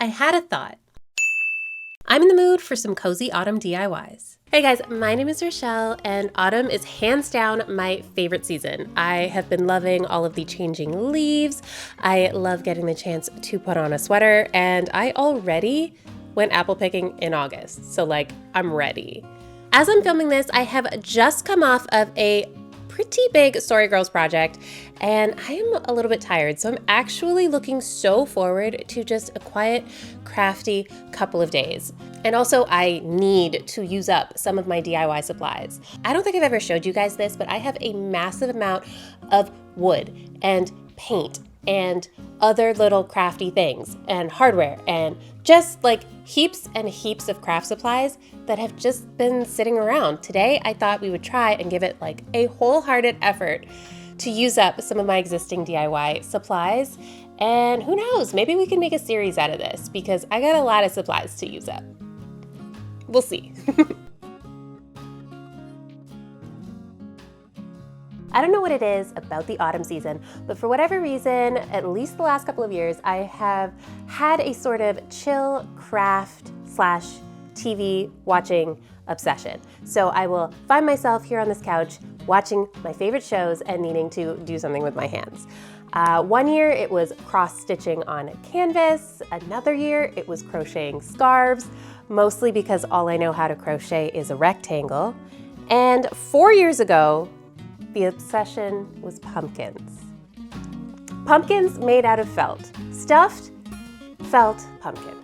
I had a thought. I'm in the mood for some cozy autumn DIYs. Hey guys, my name is Rochelle and autumn is hands down my favorite season. I have been loving all of the changing leaves. I love getting the chance to put on a sweater, and I already went apple picking in August, so I'm ready. As I'm filming this, I have just come off of a pretty big Story Girls project, and I am a little bit tired, so I'm actually looking so forward to just a quiet, crafty couple of days. And also, I need to use up some of my DIY supplies. I don't think I've ever showed you guys this, but I have a massive amount of wood and paint and other little crafty things and hardware and just heaps and heaps of craft supplies that have just been sitting around. Today, I thought we would try and give it a wholehearted effort to use up some of my existing DIY supplies. And who knows, maybe we can make a series out of this because I got a lot of supplies to use up. We'll see. I don't know what it is about the autumn season, but for whatever reason, at least the last couple of years, I have had a sort of chill craft / TV watching obsession. So I will find myself here on this couch watching my favorite shows and needing to do something with my hands. One year it was cross-stitching on canvas. Another year it was crocheting scarves, mostly because all I know how to crochet is a rectangle. And 4 years ago, the obsession was pumpkins. Pumpkins made out of felt. Stuffed felt pumpkins.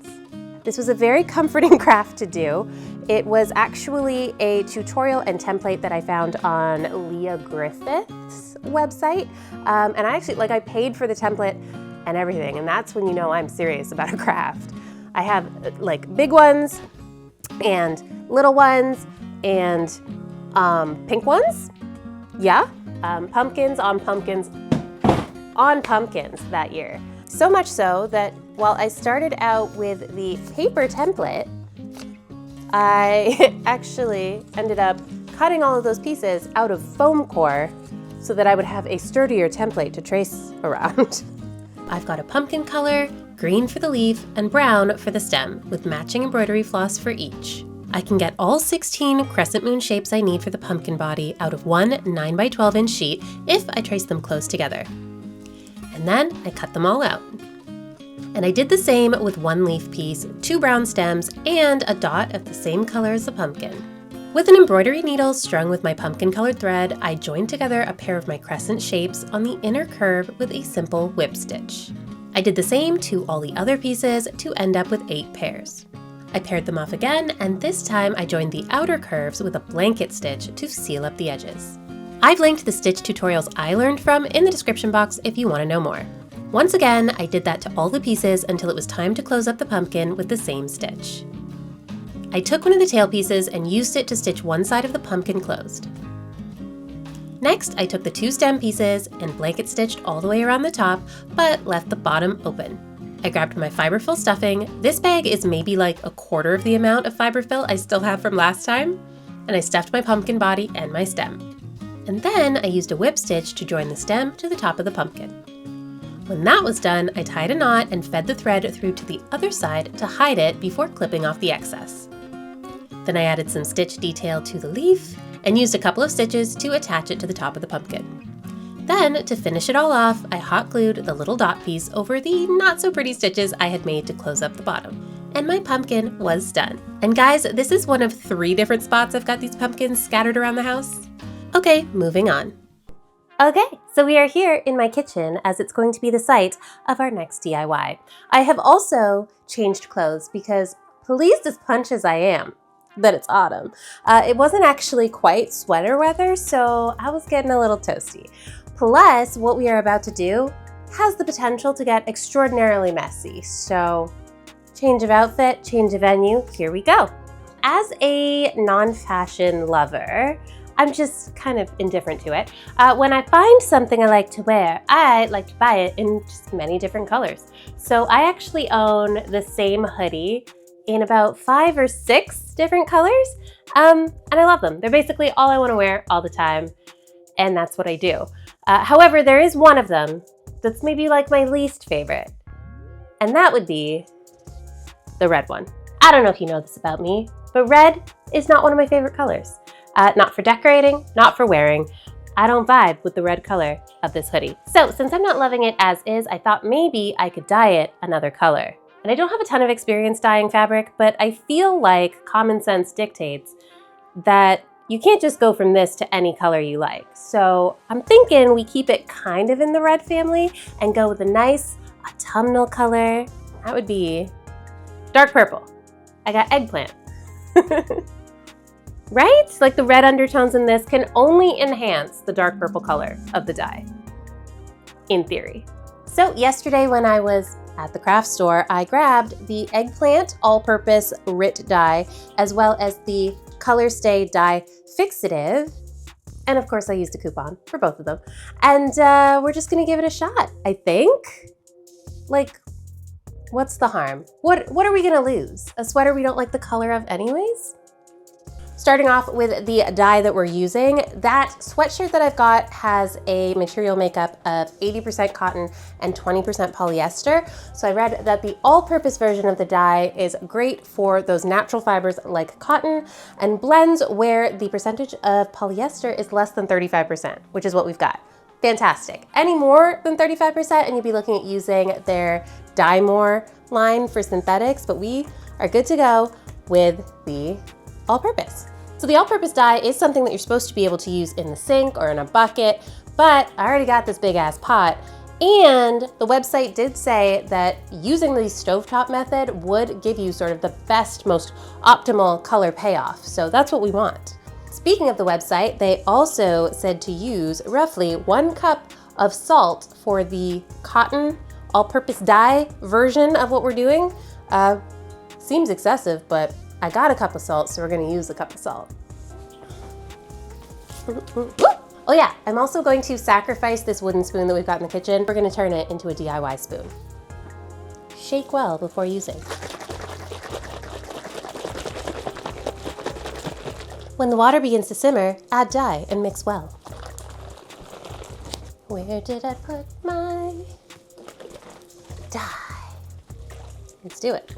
This was a very comforting craft to do. It was actually a tutorial and template that I found on Leah Griffith's website. And I actually, I paid for the template and everything, and that's when you know I'm serious about a craft. I have big ones and little ones and pink ones. Yeah, pumpkins on pumpkins on pumpkins that year. So much so that while I started out with the paper template, I actually ended up cutting all of those pieces out of foam core so that I would have a sturdier template to trace around. I've got a pumpkin color, green for the leaf, and brown for the stem, with matching embroidery floss for each. I can get all 16 crescent moon shapes I need for the pumpkin body out of one 9x12 inch sheet if I trace them close together. And then I cut them all out. And I did the same with one leaf piece, 2 brown stems, and a dot of the same color as the pumpkin. With an embroidery needle strung with my pumpkin colored thread, I joined together a pair of my crescent shapes on the inner curve with a simple whip stitch. I did the same to all the other pieces to end up with 8 pairs. I paired them off again, and this time I joined the outer curves with a blanket stitch to seal up the edges. I've linked the stitch tutorials I learned from in the description box if you want to know more. Once again, I did that to all the pieces until it was time to close up the pumpkin with the same stitch. I took one of the tail pieces and used it to stitch one side of the pumpkin closed. Next, I took the 2 stem pieces and blanket stitched all the way around the top, but left the bottom open. I grabbed my fiberfill stuffing. This bag is maybe a quarter of the amount of fiberfill I still have from last time, and I stuffed my pumpkin body and my stem. And then I used a whip stitch to join the stem to the top of the pumpkin. When that was done, I tied a knot and fed the thread through to the other side to hide it before clipping off the excess. Then I added some stitch detail to the leaf and used a couple of stitches to attach it to the top of the pumpkin. Then, to finish it all off, I hot glued the little dot piece over the not so pretty stitches I had made to close up the bottom. And my pumpkin was done. And guys, this is one of 3 different spots I've got these pumpkins scattered around the house. Okay, moving on. Okay, so we are here in my kitchen as it's going to be the site of our next DIY. I have also changed clothes because, pleased as punch as I am that it's autumn, it wasn't actually quite sweater weather, so I was getting a little toasty. Plus, what we are about to do has the potential to get extraordinarily messy. So, change of outfit, change of venue, here we go. As a non-fashion lover, I'm just kind of indifferent to it. When I find something I like to wear, I like to buy it in just many different colors. So I actually own the same hoodie in about 5 or 6 different colors, and I love them. They're basically all I want to wear all the time, and that's what I do. However, there is one of them that's maybe my least favorite, and that would be the red one. I don't know if you know this about me, but red is not one of my favorite colors. Not for decorating, not for wearing. I don't vibe with the red color of this hoodie. So since I'm not loving it as is, I thought maybe I could dye it another color. And I don't have a ton of experience dyeing fabric, but I feel like common sense dictates that you can't just go from this to any color you like. So I'm thinking we keep it kind of in the red family and go with a nice autumnal color. That would be dark purple. I got eggplant. Right? Like the red undertones in this can only enhance the dark purple color of the dye, in theory. So yesterday when I was at the craft store, I grabbed the eggplant all-purpose RIT dye, as well as the Color Stay dye fixative. And of course I used a coupon for both of them. And we're just gonna give it a shot, I think. Like, what's the harm? What are we gonna lose? A sweater we don't like the color of anyways? Starting off with the dye that we're using, that sweatshirt that I've got has a material makeup of 80% cotton and 20% polyester. So I read that the all-purpose version of the dye is great for those natural fibers like cotton and blends where the percentage of polyester is less than 35%, which is what we've got. Fantastic. Any more than 35% and you'd be looking at using their Dye More line for synthetics, but we are good to go with the all-purpose. So the all-purpose dye is something that you're supposed to be able to use in the sink or in a bucket, but I already got this big ass pot, and the website did say that using the stovetop method would give you sort of the best, most optimal color payoff. So that's what we want. Speaking of the website, they also said to use roughly 1 cup of salt for the cotton all-purpose dye version of what we're doing. Seems excessive, but I got a cup of salt, so we're gonna use a cup of salt. Oh yeah, I'm also going to sacrifice this wooden spoon that we've got in the kitchen. We're gonna turn it into a DIY spoon. Shake well before using. When the water begins to simmer, add dye and mix well. Where did I put my dye? Let's do it.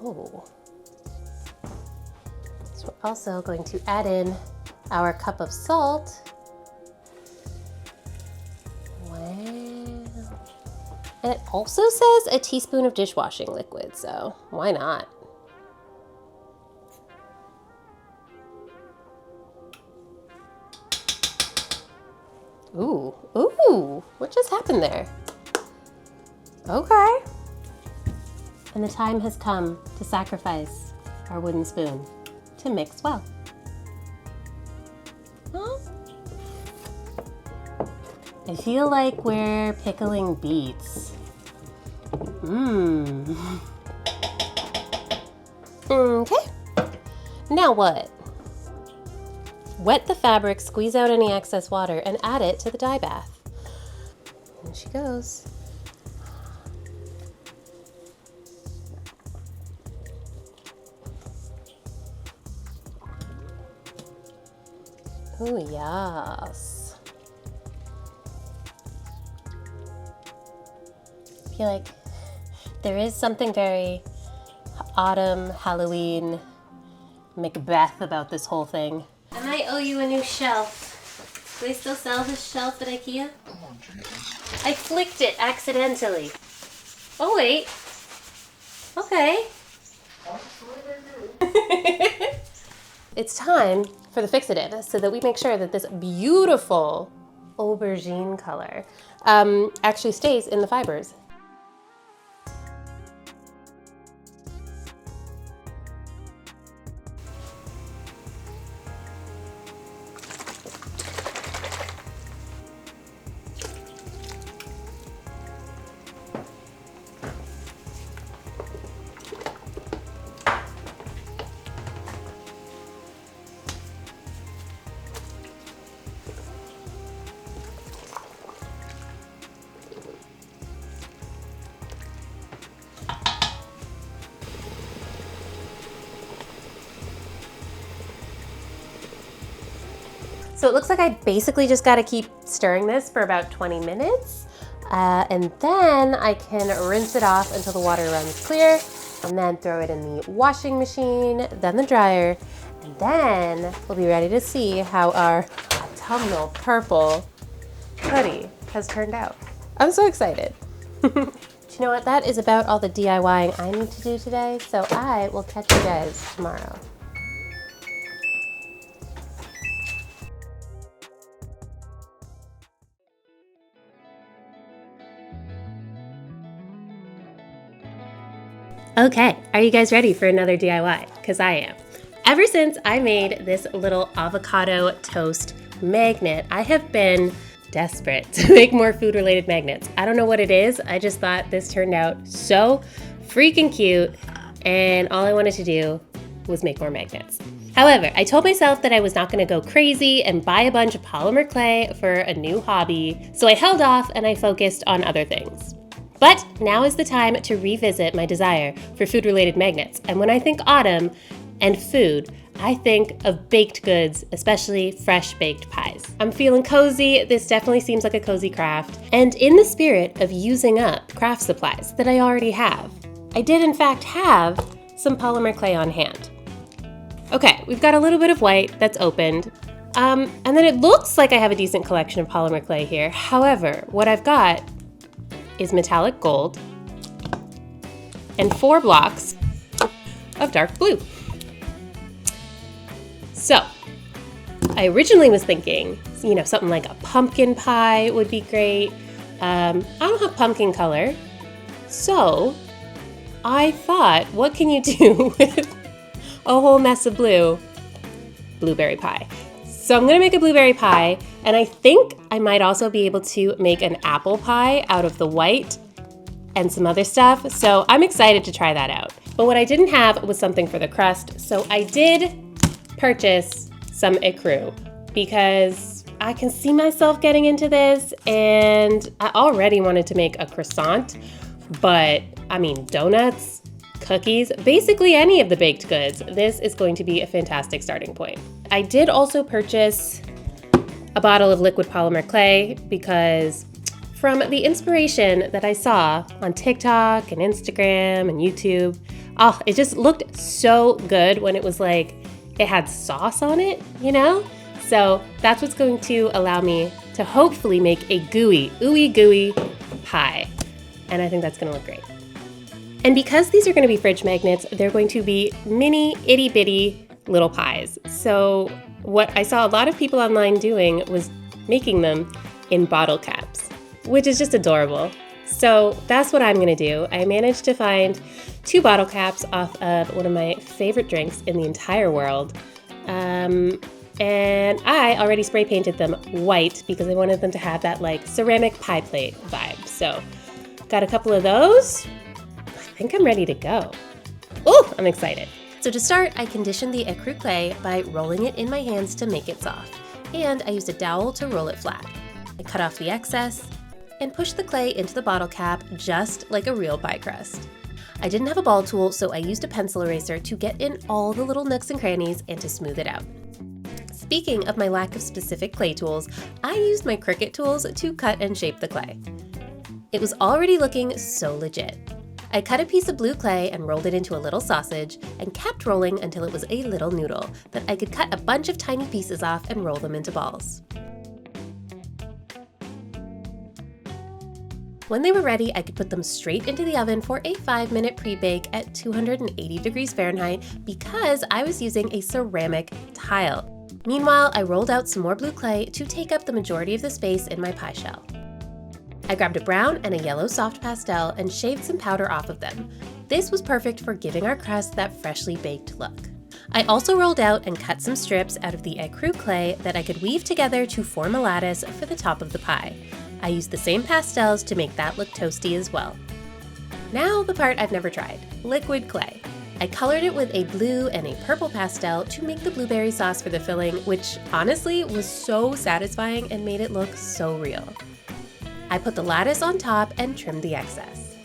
Oh. So we're also going to add in our cup of salt. Wow. And it also says a teaspoon of dishwashing liquid, so why not? Ooh, what just happened there? Okay. And the time has come to sacrifice our wooden spoon to mix well. Huh? I feel like we're pickling beets. Okay. Now what? Wet the fabric, squeeze out any excess water, and add it to the dye bath. Here she goes. Oh, yes. I feel like there is something very autumn, Halloween, Macbeth about this whole thing. I might owe you a new shelf. Do they still sell this shelf at IKEA? I flicked it accidentally. Oh, wait. Okay. It's time for the fixative so that we make sure that this beautiful aubergine color actually stays in the fibers. So it looks like I basically just got to keep stirring this for about 20 minutes. And then I can rinse it off until the water runs clear, and then throw it in the washing machine, then the dryer, and then we'll be ready to see how our autumnal purple hoodie has turned out. I'm so excited. You know what? That is about all the DIYing I need to do today, so I will catch you guys tomorrow. Okay, are you guys ready for another DIY? Because I am. Ever since I made this little avocado toast magnet, I have been desperate to make more food-related magnets. I don't know what it is, I just thought this turned out so freaking cute, and all I wanted to do was make more magnets. However, I told myself that I was not going to go crazy and buy a bunch of polymer clay for a new hobby, so I held off and I focused on other things. But now is the time to revisit my desire for food-related magnets, and when I think autumn and food, I think of baked goods, especially fresh baked pies. I'm feeling cozy. This definitely seems like a cozy craft. And in the spirit of using up craft supplies that I already have, I did in fact have some polymer clay on hand. Okay, we've got a little bit of white that's opened. And then it looks like I have a decent collection of polymer clay here. However, what I've got is metallic gold and 4 blocks of dark blue. So, I originally was thinking, something like a pumpkin pie would be great. I don't have pumpkin color, so I thought, what can you do with a whole mess of blue? Blueberry pie. So I'm gonna make a blueberry pie, and I think I might also be able to make an apple pie out of the white and some other stuff, so I'm excited to try that out. But what I didn't have was something for the crust, so I did purchase some ecru because I can see myself getting into this, and I already wanted to make a croissant, but I mean donuts, cookies, basically any of the baked goods. This is going to be a fantastic starting point. I did also purchase a bottle of liquid polymer clay because from the inspiration that I saw on TikTok and Instagram and YouTube, it just looked so good when it was like it had sauce on it, So that's what's going to allow me to hopefully make a ooey gooey pie. And I think that's gonna look great. And because these are gonna be fridge magnets, they're going to be mini itty bitty little pies. So what I saw a lot of people online doing was making them in bottle caps, which is just adorable. So that's what I'm gonna do. I managed to find 2 bottle caps off of one of my favorite drinks in the entire world. And I already spray painted them white because I wanted them to have that like ceramic pie plate vibe. So got a couple of those. I think I'm ready to go. Oh, I'm excited. So to start, I conditioned the ecru clay by rolling it in my hands to make it soft. And I used a dowel to roll it flat. I cut off the excess and pushed the clay into the bottle cap just like a real pie crust. I didn't have a ball tool, so I used a pencil eraser to get in all the little nooks and crannies and to smooth it out. Speaking of my lack of specific clay tools, I used my Cricut tools to cut and shape the clay. It was already looking so legit. I cut a piece of blue clay and rolled it into a little sausage and kept rolling until it was a little noodle that I could cut a bunch of tiny pieces off and roll them into balls. When they were ready, I could put them straight into the oven for a 5-minute pre-bake at 280 degrees Fahrenheit because I was using a ceramic tile. Meanwhile, I rolled out some more blue clay to take up the majority of the space in my pie shell. I grabbed a brown and a yellow soft pastel and shaved some powder off of them. This was perfect for giving our crust that freshly baked look. I also rolled out and cut some strips out of the ecru clay that I could weave together to form a lattice for the top of the pie. I used the same pastels to make that look toasty as well. Now the part I've never tried, liquid clay. I colored it with a blue and a purple pastel to make the blueberry sauce for the filling, which honestly was so satisfying and made it look so real. I put the lattice on top and trimmed the excess.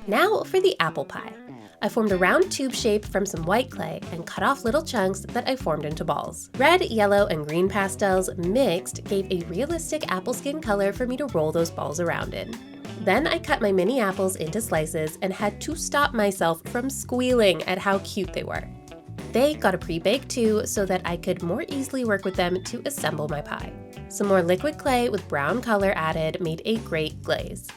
Now for the apple pie. I formed a round tube shape from some white clay and cut off little chunks that I formed into balls. Red, yellow, and green pastels mixed gave a realistic apple skin color for me to roll those balls around in. Then I cut my mini apples into slices and had to stop myself from squealing at how cute they were. They got a pre-bake too, so that I could more easily work with them to assemble my pie. Some more liquid clay with brown color added made a great glaze.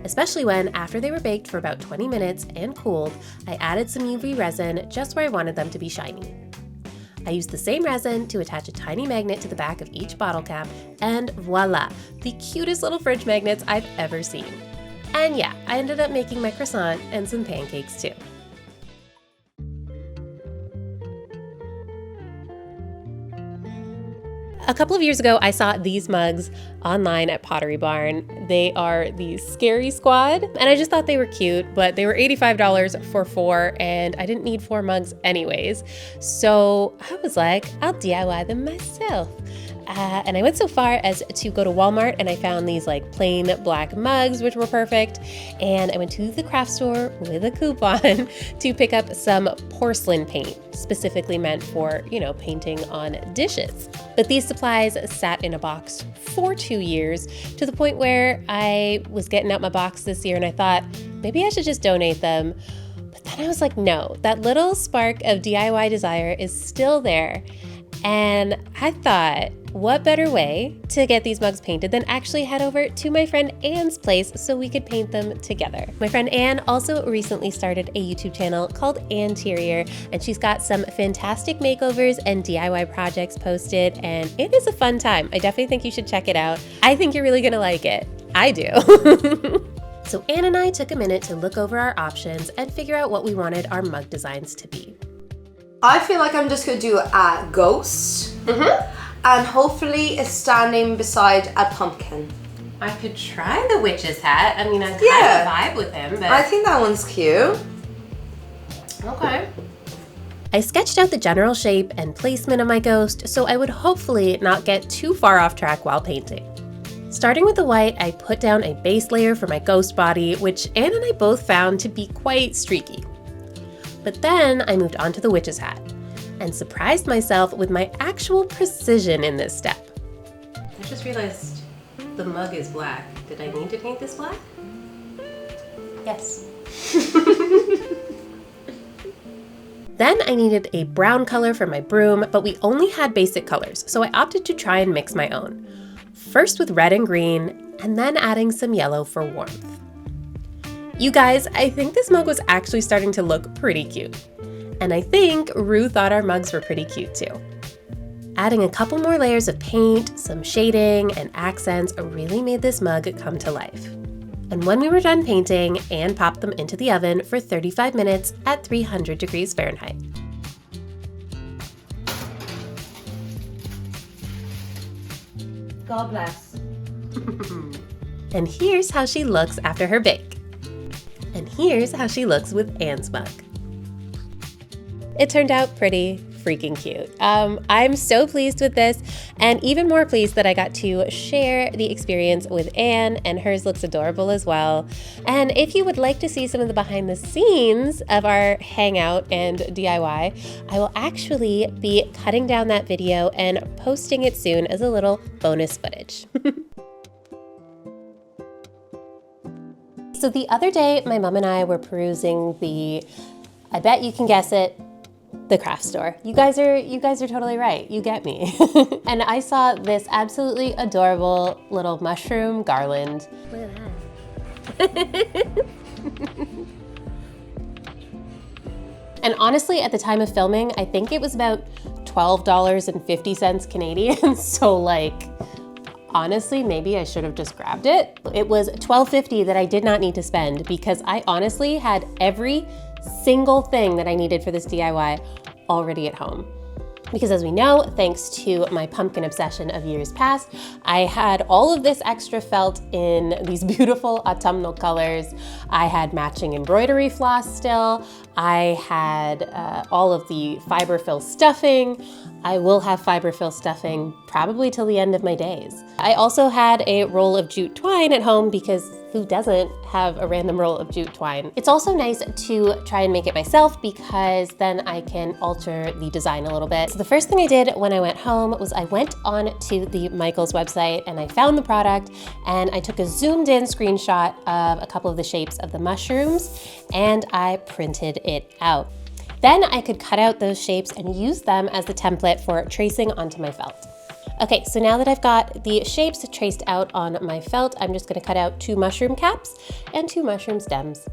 Especially when, after they were baked for about 20 minutes and cooled, I added some UV resin just where I wanted them to be shiny. I used the same resin to attach a tiny magnet to the back of each bottle cap, and voila, the cutest little fridge magnets I've ever seen. And yeah, I ended up making my croissant and some pancakes too. A couple of years ago, I saw these mugs online at Pottery Barn. They are the Scary Squad, and I just thought they were cute, but they were $85 for 4, and I didn't need 4 mugs anyways. So I was like, I'll DIY them myself. And I went so far as to go to Walmart and I found these like plain black mugs, which were perfect. And I went to the craft store with a coupon to pick up some porcelain paint, specifically meant for, painting on dishes. But these supplies sat in a box for 2 years, to the point where I was getting out my box this year and I thought, maybe I should just donate them. But then I was like, no, that little spark of DIY desire is still there. And I thought, what better way to get these mugs painted than actually head over to my friend Anne's place so we could paint them together. My friend Anne also recently started a YouTube channel called Anterior, and she's got some fantastic makeovers and DIY projects posted, and it is a fun time. I definitely think you should check it out. I think you're really gonna like it. I do. So Anne and I took a minute to look over our options and figure out what we wanted our mug designs to be. I feel like I'm just gonna do a ghost, and hopefully it's standing beside a pumpkin. I could try the witch's hat. I mean, I kind of vibe with him, but I think that one's cute. Okay. I sketched out the general shape and placement of my ghost so I would hopefully not get too far off track while painting. Starting with the white, I put down a base layer for my ghost body, which Anne and I both found to be quite streaky. But then I moved on to the witch's hat and surprised myself with my actual precision in this step. I just realized the mug is black. Did I need to paint this black? Yes. Then I needed a brown color for my broom, but we only had basic colors, so I opted to try and mix my own. First with red and green, and then adding some yellow for warmth. You guys, I think this mug was actually starting to look pretty cute. And I think Rue thought our mugs were pretty cute too. Adding a couple more layers of paint, some shading, and accents really made this mug come to life. And when we were done painting, Anne popped them into the oven for 35 minutes at 300 degrees Fahrenheit. God bless. And here's how she looks after her bake. And here's how she looks with Anne's mug. It turned out pretty freaking cute. I'm so pleased with this, and even more pleased that I got to share the experience with Anne, and hers looks adorable as well. And if you would like to see some of the behind the scenes of our hangout and DIY, I will actually be cutting down that video and posting it soon as a little bonus footage. So the other day, my mom and I were perusing I bet you can guess it, the craft store. You guys are totally right. You get me. And I saw this absolutely adorable little mushroom garland. Look at that. And honestly, at the time of filming, I think it was about $12.50 Canadian. So like, honestly, maybe I should have just grabbed it. It was $12.50 that I did not need to spend because I honestly had every single thing that I needed for this DIY already at home. Because as we know, thanks to my pumpkin obsession of years past, I had all of this extra felt in these beautiful autumnal colors. I had matching embroidery floss still. I had all of the fiberfill stuffing. I will have fiberfill stuffing probably till the end of my days. I also had a roll of jute twine at home because who doesn't have a random roll of jute twine? It's also nice to try and make it myself because then I can alter the design a little bit. So the first thing I did when I went home was I went on to the Michaels website and I found the product and I took a zoomed in screenshot of a couple of the shapes of the mushrooms and I printed it out. Then I could cut out those shapes and use them as the template for tracing onto my felt. Okay, so now that I've got the shapes traced out on my felt, I'm just gonna cut out 2 mushroom caps and 2 mushroom stems.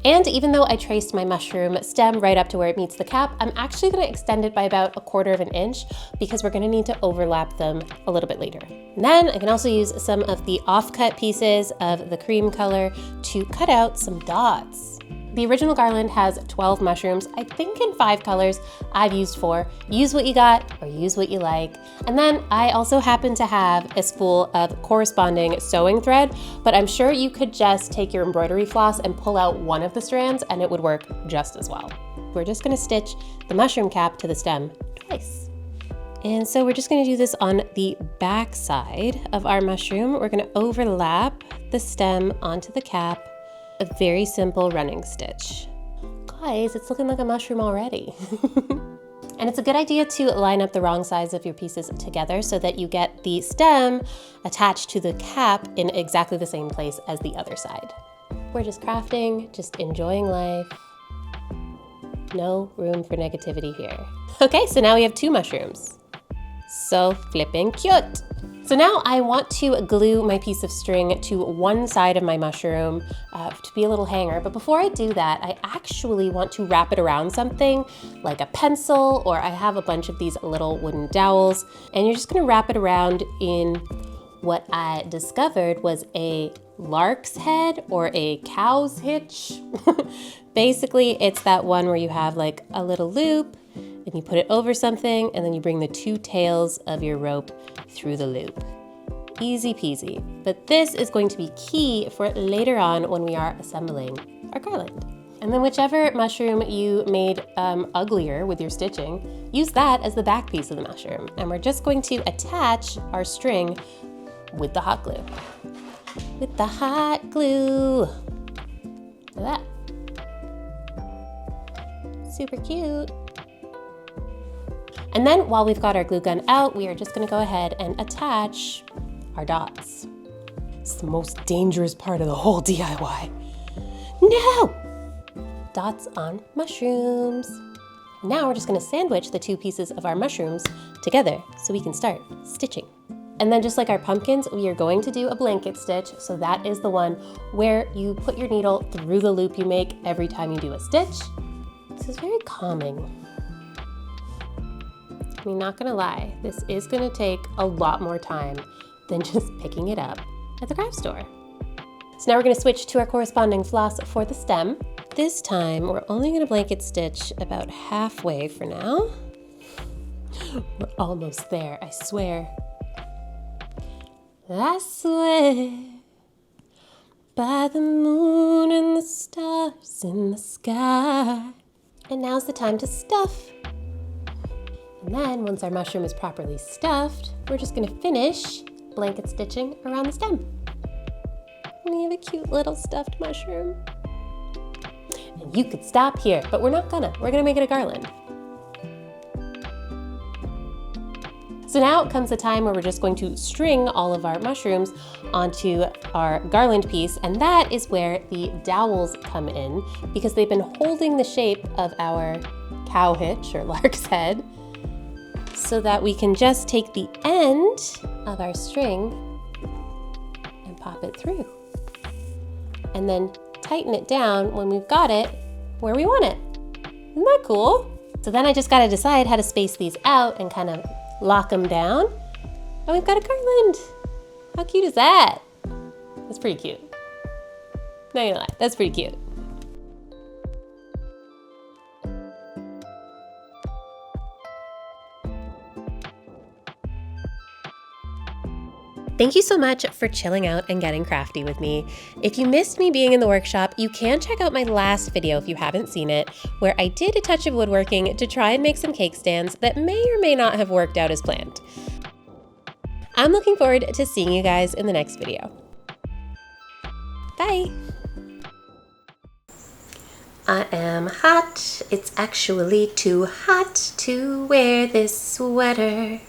And even though I traced my mushroom stem right up to where it meets the cap, I'm actually gonna extend it by about 1/4 inch because we're gonna need to overlap them a little bit later. And then I can also use some of the offcut pieces of the cream color to cut out some dots. The original garland has 12 mushrooms, I think in 5 colors. I've used 4. Use what you got or use what you like. And then I also happen to have a spool of corresponding sewing thread, but I'm sure you could just take your embroidery floss and pull out one of the strands and it would work just as well. We're just gonna stitch the mushroom cap to the stem twice. And so we're just gonna do this on the back side of our mushroom. We're gonna overlap the stem onto the cap. A very simple running stitch. Guys, it's looking like a mushroom already. And it's a good idea to line up the wrong sides of your pieces together so that you get the stem attached to the cap in exactly the same place as the other side. We're just crafting, just enjoying life. No room for negativity here. Okay, so now we have 2 mushrooms. So flipping cute. So now I want to glue my piece of string to one side of my mushroom to be a little hanger. But before I do that, I actually want to wrap it around something like a pencil, or I have a bunch of these little wooden dowels. And you're just gonna wrap it around in what I discovered was a lark's head or a cow's hitch. Basically, it's that one where you have like a little loop and you put it over something and then you bring the 2 tails of your rope through the loop. Easy peasy. But this is going to be key for later on when we are assembling our garland. And then whichever mushroom you made uglier with your stitching, use that as the back piece of the mushroom. And we're just going to attach our string with the hot glue. With the hot glue. Look at that. Super cute. And then while we've got our glue gun out, we are just gonna go ahead and attach our dots. It's the most dangerous part of the whole DIY. No! Dots on mushrooms. Now we're just gonna sandwich the 2 pieces of our mushrooms together so we can start stitching. And then just like our pumpkins, we are going to do a blanket stitch. So that is the one where you put your needle through the loop you make every time you do a stitch. This is very calming. I mean, not gonna lie, this is gonna take a lot more time than just picking it up at the craft store. So now we're gonna switch to our corresponding floss for the stem. This time, we're only gonna blanket stitch about halfway for now. We're almost there, I swear. I swear, by the moon and the stars in the sky. And now's the time to stuff. And then once our mushroom is properly stuffed, we're just gonna finish blanket stitching around the stem. And we have a cute little stuffed mushroom. And you could stop here, but we're not gonna. We're gonna make it a garland. So now comes the time where we're just going to string all of our mushrooms onto our garland piece, and that is where the dowels come in because they've been holding the shape of our cow hitch or lark's head, so that we can just take the end of our string and pop it through. And then tighten it down when we've got it where we want it. Isn't that cool? So then I just gotta decide how to space these out and kind of lock them down. And we've got a garland. How cute is that? That's pretty cute. Not gonna lie, that's pretty cute. Thank you so much for chilling out and getting crafty with me. If you missed me being in the workshop, you can check out my last video if you haven't seen it, where I did a touch of woodworking to try and make some cake stands that may or may not have worked out as planned. I'm looking forward to seeing you guys in the next video. Bye! I am hot. It's actually too hot to wear this sweater.